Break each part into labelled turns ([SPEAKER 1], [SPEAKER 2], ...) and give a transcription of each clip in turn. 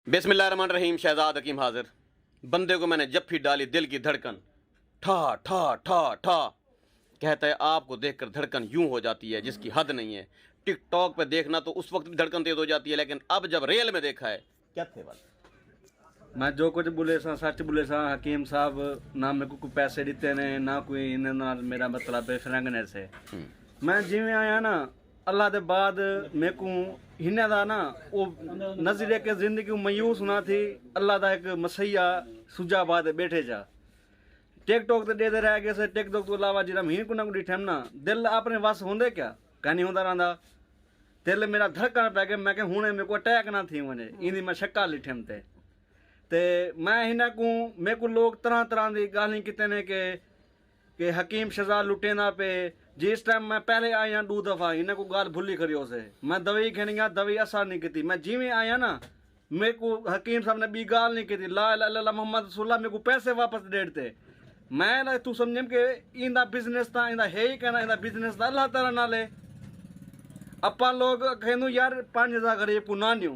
[SPEAKER 1] बिस्मिल्लाहिर्रहमानिर्रहीम। शहजाद हकीम हाजिर। बंदे को मैंने जब भी डाली दिल की धड़कन ठा ठा ठा ठा कहता है। आपको देखकर धड़कन यूं हो जाती है जिसकी हद नहीं है। टिकटॉक पे देखना तो उस वक्त भी धड़कन तेज हो जाती है, लेकिन अब जब रियल में देखा है क्या थे वाल
[SPEAKER 2] मैं जो कुछ बोले सा सच बोले सा हकीम साहब ना मेरे को पैसे दिते ने ना कोई इन्हें नाल मेरा मतलब है फ्रैंकनेस से मैं जिवें आया ना अल्लाह दे बाद मेरे को हिन्ने दा ना वो नजरिए के जिंदगी मायूस ना थी। अल्लाह दा एक मसैया सुजा बाद बैठे जा टिकटॉक ते दे रह गए से टिकटॉक तो अलावा जिरा ही को ना को डिठम ना दिल अपने वस होंदे क्या कहीं होंदा रहंदा दिल मेरा धड़कन पै गया। मैं हुणे मेरे को अटैक ना थी वने इंदी मैं शक्का लिठम ते मैं हिन को मेरे को लोग तरह तरह की गाली किते ने के हकीम शहजाद लुटेंदा पे जिस टाइम मैं पहले आया 2 दफा इन को गाल भुली करियो से मैं दवाई खणी गया दवाई असर नहीं की। मैं जिवें आया ना मेरे को हकीम साहब ने बी गाल नहीं की ला इलाहा इल्लल्लाह मोहम्मद रसूलुल्लाह मेरे को पैसे वापस देते। मैं तू समझम के इंदा बिजनेस था इंदा है ही कहना इंदा बिजनेस था अल्लाह ताला नाले अपा लोग कहूँ यार 5000 गरीब को ना न्यू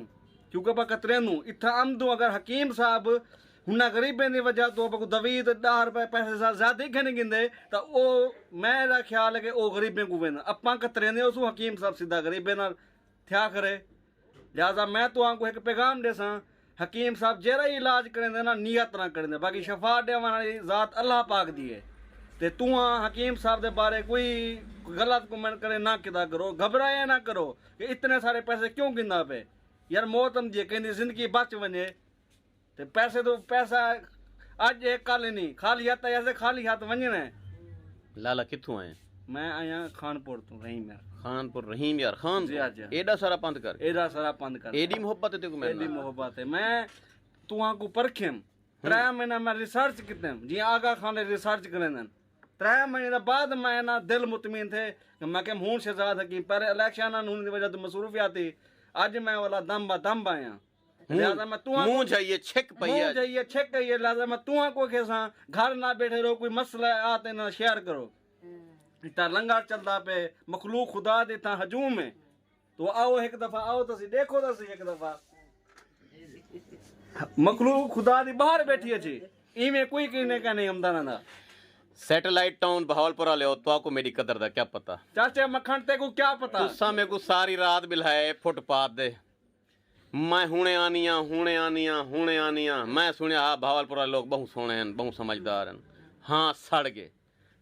[SPEAKER 2] क्योंकि आप कतरेनू इतना आमदू अगर हकीम साहब हुना गरीबें की वजह तो आपको दवी 10 रुपए पैसे ज्यादा ही खने गिंदे तो वो मेरा ख्याल है कि वो गरीबें को वेन अपा कतरेने उस हकीम साहब सीधा गरीबें नाल थया करे। लिहाजा मैं तो आपको एक पैगाम दे सा हकीम साहब जरा ही इलाज करें ना नियत ना करें बाकी शफा देने वाली जात अल्लाह पाक दी है ते तू हकीम साहब के बारे कोई गलत कमेंट करे ना किदा करो घबराया ना करो कि इतने सारे पैसे क्यों गिंदा पे यार मौत हम जे कहनी जिंदगी बच वने ते पैसे तो पैसा अज एक कल नहीं खाली हाथ ऐसे खाली हाथ वंजना है।
[SPEAKER 1] लाला कित्थों आए?
[SPEAKER 2] मैं आया खानपुर तो रहीम यार
[SPEAKER 1] खानपुर रहीम यार खान
[SPEAKER 2] जी आज
[SPEAKER 1] एडा सारा पंथ कर
[SPEAKER 2] एडा सारा पंद कर
[SPEAKER 1] एडी मोहब्बत है तेको
[SPEAKER 2] एडी
[SPEAKER 1] मेरे
[SPEAKER 2] मोहब्बत है। मैं तू को परखेम 3 महीना मैं रिसर्च किते जी आगा खान ने रिसर्च करें 3 महीने बाद मैं ना दिल मुतमिन थे कि मैं के हूं शहजाद हकीम पर इलेक्शन की वजह तो मसरूफियात थी आज मैं वाला दम बा दम आया। लिहाजा मैं तू
[SPEAKER 1] मुंह जाइए छिक पई है
[SPEAKER 2] जाइए चेक करिए लिहाजा मैं तू को के सा घर ना बैठे रहो कोई मसला आते ना शेयर करो इतना लंगर चलता पे मखलूक खुदा दे था हजूम में तो आओ एक दफा आओ तो सी देखो तो सी एक दफा मखलूक खुदा दी बाहर बैठी है जी इमें कोई कहने का नहीं हमदा ना
[SPEAKER 1] सैटेलाइट टाउन बहावलपुरा ले तो आपको मेरी कदर दा क्या पता
[SPEAKER 2] चाचे मखन ते को क्या पता
[SPEAKER 1] तुसा मेरे को सारी रात बिल्हाए फुटपाथ दे मैं हुणे आनिया मैं सुनिया हाँ बहावलपुरा लोग बहुत सोहने हैं बहुत समझदार हैं। हाँ सड़ गए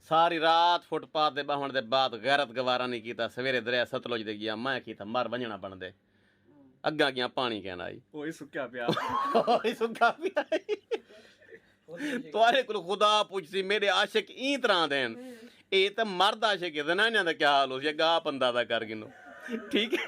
[SPEAKER 1] सारी रात फुटपाथ दे बहन दे बाद गैरत गवारा नहीं किया सवेरे दरिया सतलुज दे गया मैं किया मर वंजना बन दे अग्गा गया पानी कहना आई
[SPEAKER 2] ओए सुक्का पिया
[SPEAKER 1] सुखा पिया तुआरे को खुदा पूछती मेरे आशिक ई तरह देन ये तो मर्द आशिक है जनानियां दा क्या हाल हो गा बंदा दा कर गिनो ठीक है।